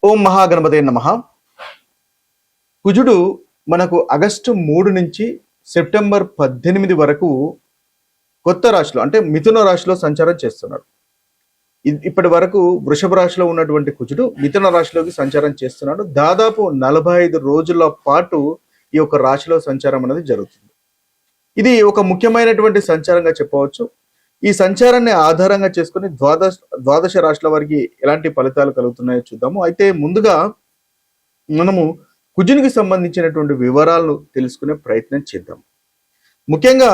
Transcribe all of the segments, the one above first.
ఓం మహాగణపతే నమః. కుజుడు మనకు ఆగస్టు 3 నుంచి సెప్టెంబర్ 18 వరకు కొత్త రాశిలో అంటే మిథున రాశిలో సంచారం చేస్తున్నాడు. ఇప్పటి వరకు వృషభ రాశిలో ఉన్నటువంటి కుజుడు మిథున రాశిలోకి సంచారం చేస్తున్నాడు. దాదాపు 45 రోజుల పాటు ఈ యొక్క రాశిలో సంచారం అనేది జరుగుతుంది. ఇది ఒక ముఖ్యమైనటువంటి సంచారంగా చెప్పవచ్చు. ఈ సంచారాన్ని ఆధారంగా చేసుకుని ద్వాదశ రాశుల వారికి ఎలాంటి ఫలితాలు కలుగుతున్నాయో చూద్దాము. అయితే ముందుగా మనము కుజునికి సంబంధించినటువంటి వివరాలను తెలుసుకునే ప్రయత్నం చేద్దాం. ముఖ్యంగా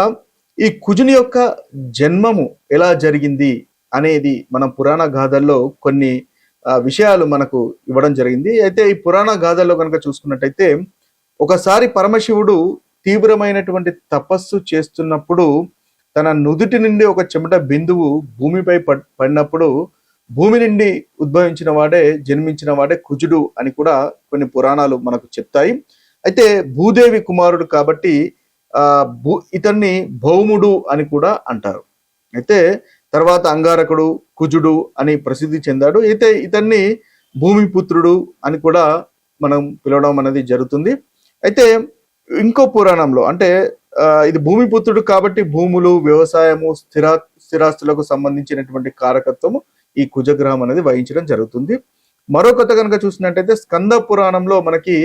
ఈ కుజుని యొక్క జన్మము ఎలా జరిగింది అనేది మనం పురాణ గాథల్లో కొన్ని విషయాలు మనకు ఇవ్వడం జరిగింది. అయితే ఈ పురాణ గాథల్లో కనుక చూసుకున్నట్టయితే ఒకసారి పరమశివుడు తీవ్రమైనటువంటి తపస్సు చేస్తున్నప్పుడు తన నుదుటి నుండి ఒక చెమట బిందువు భూమిపై పడినప్పుడు భూమి నుండి ఉద్భవించిన వాడే జన్మించిన వాడే కుజుడు అని కూడా కొన్ని పురాణాలు మనకు చెప్తాయి. అయితే భూదేవి కుమారుడు కాబట్టి ఇతన్ని భౌముడు అని కూడా అంటారు. అయితే తర్వాత అంగారకుడు కుజుడు అని ప్రసిద్ధి చెందాడు. అయితే ఇతన్ని భూమిపుత్రుడు అని కూడా మనం పిలవడం అనేది జరుగుతుంది. అయితే ఇంకో పురాణంలో అంటే ఇది భూమిపుత్రుడు కాబట్టి భూములు, వ్యవసాయము, స్థిరాస్తులకు సంబంధించినటువంటి కారకత్వము ఈ కుజగ్రహం అనేది వహించడం జరుగుతుంది. మరో కథ కనుక చూసినట్టయితే స్కంద పురాణంలో మనకి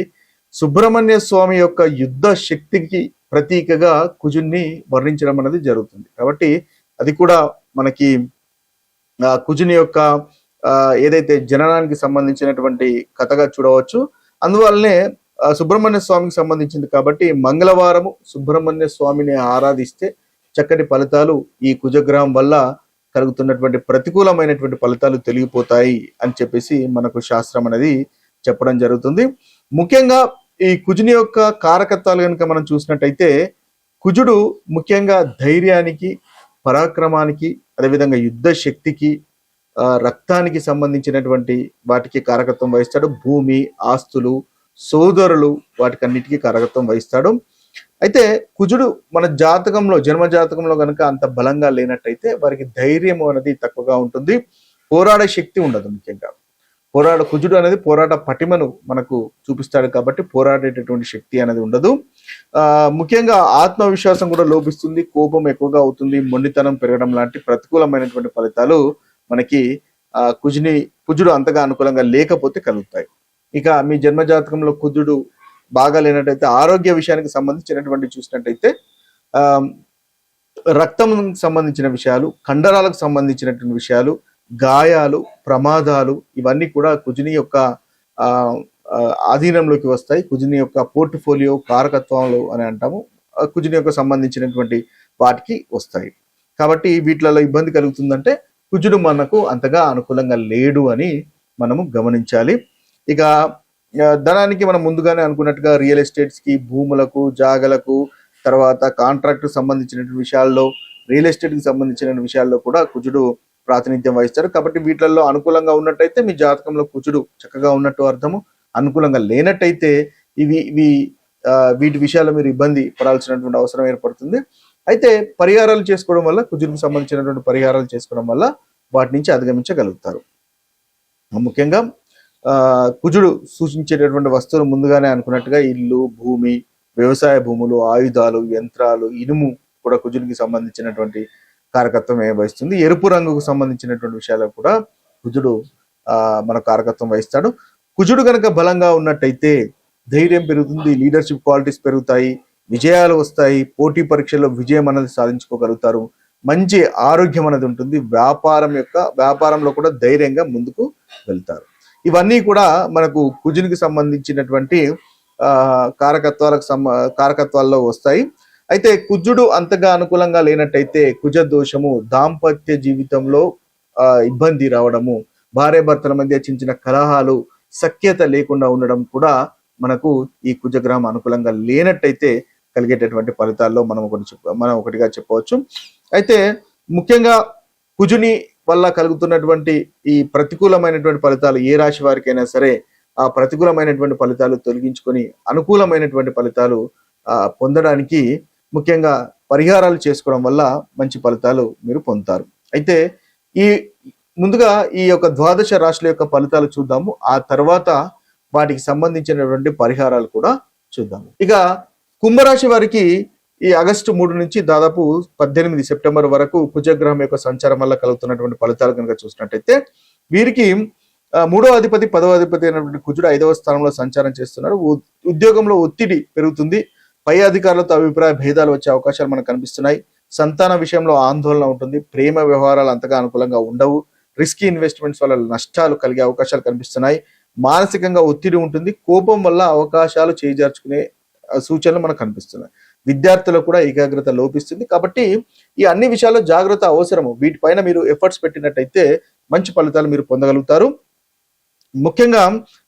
సుబ్రహ్మణ్య స్వామి యొక్క యుద్ధ శక్తికి ప్రతీకగా కుజున్ని వర్ణించడం అనేది జరుగుతుంది. కాబట్టి అది కూడా మనకి కుజుని యొక్క ఏదైతే జననానికి సంబంధించినటువంటి కథగా చూడవచ్చు. అందువల్లనే సుబ్రహ్మణ్య స్వామికి సంబంధించింది కాబట్టి మంగళవారము సుబ్రహ్మణ్య స్వామిని ఆరాధిస్తే చక్కటి ఫలితాలు ఈ కుజగ్రహం వల్ల కలుగుతున్నటువంటి ప్రతికూలమైనటువంటి ఫలితాలు తొలగిపోతాయి అని చెప్పేసి మనకు శాస్త్రం అనేది చెప్పడం జరుగుతుంది. ముఖ్యంగా ఈ కుజుని యొక్క కారకత్వాలు కనుక మనం చూసినట్టయితే కుజుడు ముఖ్యంగా ధైర్యానికి, పరాక్రమానికి, అదేవిధంగా యుద్ధ శక్తికి, రక్తానికి సంబంధించినటువంటి వాటికి కారకత్వం వహిస్తాడు. భూమి, ఆస్తులు, సోదరులు వాటికన్నిటికీ కారకత్వం వహిస్తాడు. అయితే కుజుడు మన జాతకంలో జన్మ జాతకంలో కనుక అంత బలంగా లేనట్టయితే వారికి ధైర్యం అనేది తక్కువగా ఉంటుంది, పోరాడే శక్తి ఉండదు. ముఖ్యంగా కుజుడు అనేది పోరాట పటిమను మనకు చూపిస్తాడు కాబట్టి పోరాడేటటువంటి శక్తి అనేది ఉండదు. ముఖ్యంగా ఆత్మవిశ్వాసం కూడా లోపిస్తుంది, కోపం ఎక్కువగా అవుతుంది, మొండితనం పెరగడం లాంటి ప్రతికూలమైనటువంటి ఫలితాలు మనకి కుజుడు అంతగా అనుకూలంగా లేకపోతే కలుగుతాయి. ఇక మీ జన్మ జాతకంలో కుజుడు బాగా లేనట్టయితే ఆరోగ్య విషయానికి సంబంధించినటువంటి చూసినట్టయితే రక్తం సంబంధించిన విషయాలు, కండరాలకు సంబంధించినటువంటి విషయాలు, గాయాలు, ప్రమాదాలు ఇవన్నీ కూడా కుజుని యొక్క ఆధీనంలోకి వస్తాయి. కుజుని యొక్క పోర్ట్ఫోలియో కారకత్వాలు అని అంటాము. కుజుని యొక్క సంబంధించినటువంటి వాటికి వస్తాయి. కాబట్టి వీటిలలో ఇబ్బంది కలుగుతుందంటే కుజుడు మనకు అంతగా అనుకూలంగా లేడు అని మనము గమనించాలి. ఇక ధనానికి మనం ముందుగానే అనుకున్నట్టుగా రియల్ ఎస్టేట్స్ కి, భూములకు, జాగలకు, తర్వాత కాంట్రాక్ట్ సంబంధించినటువంటి విషయాల్లో, రియల్ ఎస్టేట్ కి సంబంధించిన విషయాల్లో కూడా కుజుడు ప్రాతినిధ్యం వహిస్తారు. కాబట్టి వీటిల్లో అనుకూలంగా ఉన్నట్టయితే మీ జాతకంలో కుజుడు చక్కగా ఉన్నట్టు అర్థము. అనుకూలంగా లేనట్టయితే వీటి విషయాల్లో మీరు ఇబ్బంది పడాల్సినటువంటి అవసరం ఏర్పడుతుంది. అయితే పరిహారాలు చేసుకోవడం వల్ల, కుజుడికి సంబంధించినటువంటి పరిహారాలు చేసుకోవడం వల్ల వాటి నుంచి అధిగమించగలుగుతారు. ముఖ్యంగా కుజుడు సూచించేటటువంటి వస్తువులు ముందుగానే అనుకున్నట్టుగా ఇల్లు, భూమి, వ్యవసాయ భూములు, ఆయుధాలు, యంత్రాలు, ఇనుము కూడా కుజుడికి సంబంధించినటువంటి కారకత్వం వహిస్తుంది. ఎరుపు రంగుకు సంబంధించినటువంటి విషయాలకు కూడా కుజుడు మన కారకత్వం వహిస్తాడు. కుజుడు కనుక బలంగా ఉన్నట్టయితే ధైర్యం పెరుగుతుంది, లీడర్షిప్ క్వాలిటీస్ పెరుగుతాయి, విజయాలు వస్తాయి, పోటీ పరీక్షల్లో విజయం అనేది సాధించుకోగలుగుతారు, మంచి ఆరోగ్యం అనేది ఉంటుంది, వ్యాపారంలో కూడా ధైర్యంగా ముందుకు వెళ్తారు. ఇవన్నీ కూడా మనకు కుజునికి సంబంధించినటువంటి కారకత్వాల్లో వస్తాయి. అయితే కుజుడు అంతగా అనుకూలంగా లేనట్టయితే కుజ దోషము, దాంపత్య జీవితంలో ఇబ్బంది రావడము, భార్యాభర్తల మధ్య చిన్న కలహాలు, సఖ్యత లేకుండా ఉండడం కూడా మనకు ఈ కుజగ్రహం అనుకూలంగా లేనట్టయితే కలిగేటటువంటి ఫలితాల్లో మనం ఒకటిగా చెప్పవచ్చు. అయితే ముఖ్యంగా కుజుని వల్ల కలుగుతున్నటువంటి ఈ ప్రతికూలమైనటువంటి ఫలితాలు ఏ రాశి వారికైనా సరే ఆ ప్రతికూలమైనటువంటి ఫలితాలు తొలగించుకొని అనుకూలమైనటువంటి ఫలితాలు పొందడానికి ముఖ్యంగా పరిహారాలు చేసుకోవడం వల్ల మంచి ఫలితాలు మీరు పొందుతారు. అయితే ఈ ముందుగా ఈ యొక్క ద్వాదశ రాశుల యొక్క ఫలితాలు చూద్దాము. ఆ తర్వాత వాటికి సంబంధించినటువంటి పరిహారాలు కూడా చూద్దాము. ఇక కుంభరాశి వారికి ఈ ఆగస్టు 3 నుంచి దాదాపు 18 సెప్టెంబర్ వరకు కుజగ్రహం యొక్క సంచారం వల్ల కలుగుతున్నటువంటి ఫలితాలు కనుక చూసినట్టయితే వీరికి 3వ అధిపతి 10వ అధిపతి అయినటువంటి కుజుడు 5వ స్థానంలో సంచారం చేస్తున్నారు. ఉద్యోగంలో ఒత్తిడి పెరుగుతుంది. పై అధికారులతో అభిప్రాయ భేదాలు వచ్చే అవకాశాలు మనకు కనిపిస్తున్నాయి. సంతాన విషయంలో ఆందోళన ఉంటుంది. ప్రేమ వ్యవహారాలు అంతగా అనుకూలంగా ఉండవు. రిస్కీ ఇన్వెస్ట్మెంట్స్ వల్ల నష్టాలు కలిగే అవకాశాలు కనిపిస్తున్నాయి. మానసికంగా ఒత్తిడి ఉంటుంది. కోపం వల్ల అవకాశాలు చేజార్చుకునే సూచనలు మనకు కనిపిస్తున్నాయి. విద్యార్థులకు కూడా ఏకాగ్రత లోపిస్తుంది. కాబట్టి ఈ అన్ని విషయాల్లో జాగ్రత్త అవసరము. వీటిపైన మీరు ఎఫర్ట్స్ పెట్టినట్టయితే మంచి ఫలితాలు మీరు పొందగలుగుతారు. ముఖ్యంగా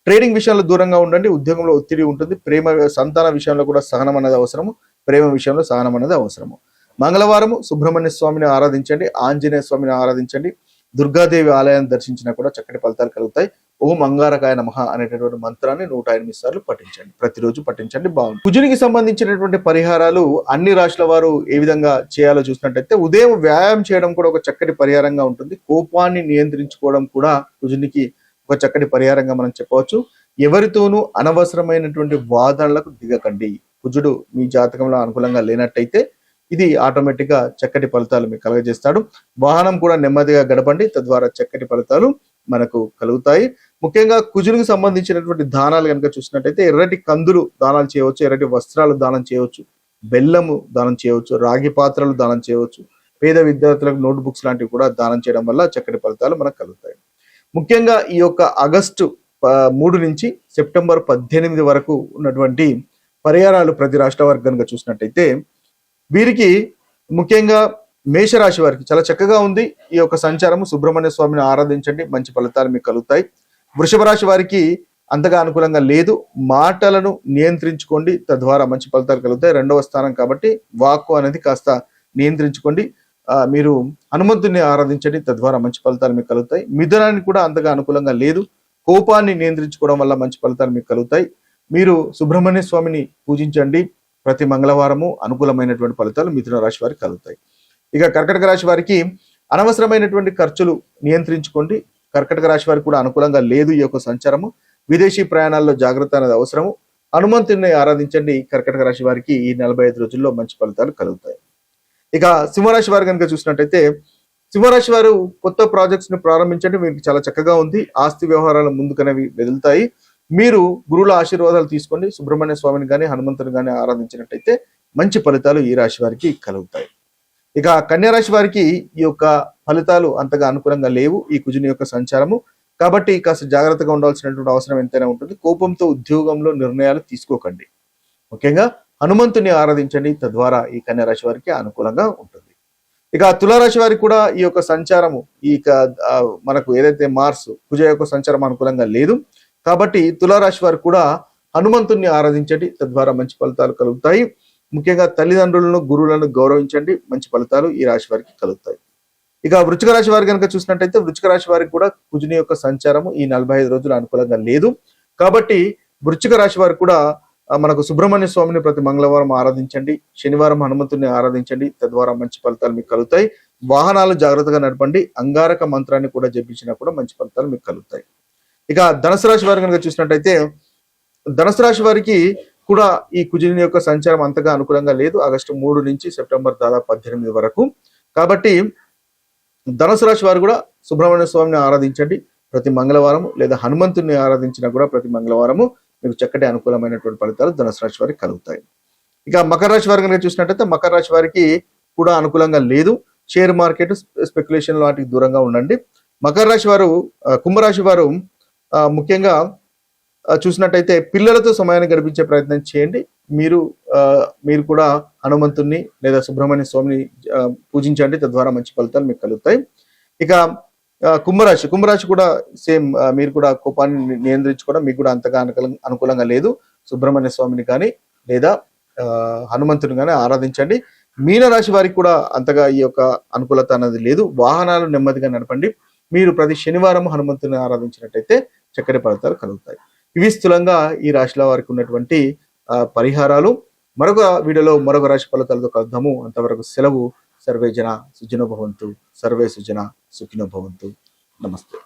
ట్రేడింగ్ విషయంలో దూరంగా ఉండండి. ఉద్యోగంలో ఒత్తిడి ఉంటుంది. సంతాన విషయంలో కూడా సహనం అనేది అవసరము. ప్రేమ విషయంలో సహనం అనేది అవసరము. మంగళవారము సుబ్రహ్మణ్య స్వామిని ఆరాధించండి. ఆంజనేయ స్వామిని ఆరాధించండి. దుర్గాదేవి ఆలయాన్ని దర్శించినా కూడా చక్కటి ఫలితాలు కలుగుతాయి. ఓం అంగారకాయ నమః అనేటటువంటి మంత్రాన్ని 108 సార్లు పఠించండి. ప్రతిరోజు పఠించండి. బాగుంది. కుజునికి సంబంధించినటువంటి పరిహారాలు అన్ని రాశుల వారు ఏ విధంగా చేయాలో చూసినట్టయితే ఉదయం వ్యాయామం చేయడం కూడా ఒక చక్కటి పరిహారంగా ఉంటుంది. కోపాన్ని నియంత్రించుకోవడం కూడా కుజునికి ఒక చక్కటి పరిహారంగా మనం చెప్పవచ్చు. ఎవరితోనూ అనవసరమైనటువంటి వాదనలకు దిగకండి. కుజుడు మీ జాతకంలో అనుకూలంగా లేనట్టయితే ఇది ఆటోమేటిక్ గా చక్కటి ఫలితాలు మీకు కలగజేస్తాడు. వాహనం కూడా నెమ్మదిగా గడపండి. తద్వారా చక్కటి ఫలితాలు మనకు కలుగుతాయి. ముఖ్యంగా కుజునికి సంబంధించినటువంటి దానాలు కనుక చూసినట్టయితే ఎర్రటి కందులు దానాలు చేయవచ్చు. ఎర్రటి వస్త్రాలు దానం చేయవచ్చు. బెల్లము దానం చేయవచ్చు. రాగి పాత్రలు దానం చేయవచ్చు. పేద విద్యార్థులకు నోట్ బుక్స్ లాంటివి కూడా దానం చేయడం వల్ల చక్కటి ఫలితాలు మనకు కలుగుతాయి. ముఖ్యంగా ఈ యొక్క ఆగస్టు 3 నుంచి సెప్టెంబర్ 18 వరకు ఉన్నటువంటి పరిహారాలు ప్రతి రాష్ట్ర వారికి కనుక చూసినట్టయితే వీరికి ముఖ్యంగా మేషరాశి వారికి చాలా చక్కగా ఉంది. ఈ యొక్క సంచారము సుబ్రహ్మణ్య స్వామిని ఆరాధించండి. మంచి ఫలితాలు మీకు కలుగుతాయి. వృషభ రాశి వారికి అంతగా అనుకూలంగా లేదు. మాటలను నియంత్రించుకోండి. తద్వారా మంచి ఫలితాలు కలుగుతాయి. 2వ స్థానం కాబట్టి వాక్కు అనేది కాస్త నియంత్రించుకోండి. మీరు హనుమంతుని ఆరాధించండి. తద్వారా మంచి ఫలితాలు మీకు కలుగుతాయి. మిథునానికి కూడా అంతగా అనుకూలంగా లేదు. కోపాన్ని నియంత్రించుకోవడం వల్ల మంచి ఫలితాలు మీకు కలుగుతాయి. మీరు సుబ్రహ్మణ్య స్వామిని పూజించండి. ప్రతి మంగళవారము అనుకూలమైనటువంటి ఫలితాలు మిథున రాశి వారికి కలుగుతాయి. ఇక కర్కటక రాశి వారికి అనవసరమైనటువంటి ఖర్చులు నియంత్రించుకోండి. కర్కటక రాశి వారికి కూడా అనుకూలంగా లేదు ఈ యొక్క సంచారము. విదేశీ ప్రయాణాల్లో జాగ్రత్త అనేది అవసరము. హనుమంతుని ఆరాధించండి. కర్కటక రాశి వారికి ఈ 45 రోజుల్లో మంచి ఫలితాలు కలుగుతాయి. ఇక సింహరాశి వారు కనుక చూసినట్టయితే సింహరాశి వారు కొత్త ప్రాజెక్ట్స్ ని ప్రారంభించండి. మీకు చాలా చక్కగా ఉంది. ఆస్తి వ్యవహారాలు ముందుకనేవి వెదులుతాయి. మీరు గురువుల ఆశీర్వాదాలు తీసుకోండి. సుబ్రహ్మణ్య స్వామిని కానీ హనుమంతుని కానీ ఆరాధించినట్టయితే మంచి ఫలితాలు ఈ రాశి వారికి కలుగుతాయి. ఇక కన్యా రాశి వారికి ఈ యొక్క ఫలితాలు అంతగా అనుకూలంగా లేవు ఈ కుజుని యొక్క సంచారము. కాబట్టి కాస్త జాగ్రత్తగా ఉండాల్సినటువంటి అవసరం ఎంతైనా ఉంటుంది. కోపంతో ఉద్యోగంలో నిర్ణయాలు తీసుకోకండి. ముఖ్యంగా హనుమంతుని ఆరాధించండి. తద్వారా ఈ కన్యా రాశి వారికి అనుకూలంగా ఉంటుంది. ఇక తులారాశి వారికి కూడా ఈ యొక్క సంచారము మనకు ఏదైతే మార్స్ కుజ యొక్క సంచారం అనుకూలంగా లేదు. కాబట్టి తులారాశి వారికి కూడా హనుమంతుని ఆరాధించండి. తద్వారా మంచి ఫలితాలు కలుగుతాయి. ముఖ్యంగా తల్లిదండ్రులను గురువులను గౌరవించండి. మంచి ఫలితాలు ఈ రాశి వారికి కలుగుతాయి. ఇక వృశ్చిక రాశి వారి కనుక చూసినట్టయితే వృశ్చిక రాశి వారికి కూడా కుజుని యొక్క సంచారము ఈ 45 రోజులు అనుకూలంగా లేదు. కాబట్టి వృశ్చిక రాశి వారికి కూడా మనకు సుబ్రహ్మణ్య స్వామిని ప్రతి మంగళవారం ఆరాధించండి. శనివారం హనుమంతుని ఆరాధించండి. తద్వారా మంచి ఫలితాలు మీకు కలుగుతాయి. వాహనాలు జాగ్రత్తగా నడపండి. అంగారక మంత్రాన్ని కూడా జపించినా కూడా మంచి ఫలితాలు మీకు కలుగుతాయి. ఇక ధనుసు రాశి వారు కనుక చూసినట్టయితే ధనుసు రాశి వారికి కూడా ఈ కుజుని యొక్క సంచారం అంతగా అనుకూలంగా లేదు. ఆగస్టు 3 నుంచి సెప్టెంబర్ దాదాపు 18 వరకు. కాబట్టి ధనుసు రాశి వారు కూడా సుబ్రహ్మణ్య స్వామిని ఆరాధించండి ప్రతి మంగళవారం. లేదా హనుమంతుని ఆరాధించినా కూడా ప్రతి మంగళవారము మీకు చక్కటి అనుకూలమైనటువంటి ఫలితాలు ధనుసు రాశి వారికి కలుగుతాయి. ఇక మకర రాశి వారి కనుక చూసినట్టయితే మకర రాశి వారికి కూడా అనుకూలంగా లేదు. షేర్ మార్కెట్ స్పెక్యులేషన్ వాటికి దూరంగా ఉండండి. మకర రాశి వారు కుంభరాశి వారు ముఖ్యంగా చూసినట్టయితే పిల్లలతో సమయాన్ని గడిపించే ప్రయత్నం చేయండి. మీరు కూడా హనుమంతుని లేదా సుబ్రహ్మణ్య స్వామిని పూజించండి. తద్వారా మంచి ఫలితాలు మీకు కలుగుతాయి. ఇక కుంభరాశి కూడా సేమ్. మీరు కూడా కోపాన్ని నియంత్రించుకోవడం మీకు కూడా అంతగా అనుకూలంగా లేదు. సుబ్రహ్మణ్య స్వామిని కానీ లేదా హనుమంతుని కానీ ఆరాధించండి. మీనరాశి వారికి కూడా అంతగా ఈ యొక్క అనుకూలత అనేది లేదు. వాహనాలు నెమ్మదిగా నడపండి. మీరు ప్రతి శనివారం హనుమంతుని ఆరాధించినట్టయితే చక్కటి ఫలితాలు కలుగుతాయి. ఇవి స్థూలంగా ఈ రాశిలో వారికి ఉన్నటువంటి పరిహారాలు. మరొక వీడియోలో మరొక రాశి ఫలితాలతో కలుద్దాము. అంతవరకు సెలవు. సర్వే జన సుఖినో భవంతు. సర్వే సుజన సుఖినో భవంతు. నమస్తే.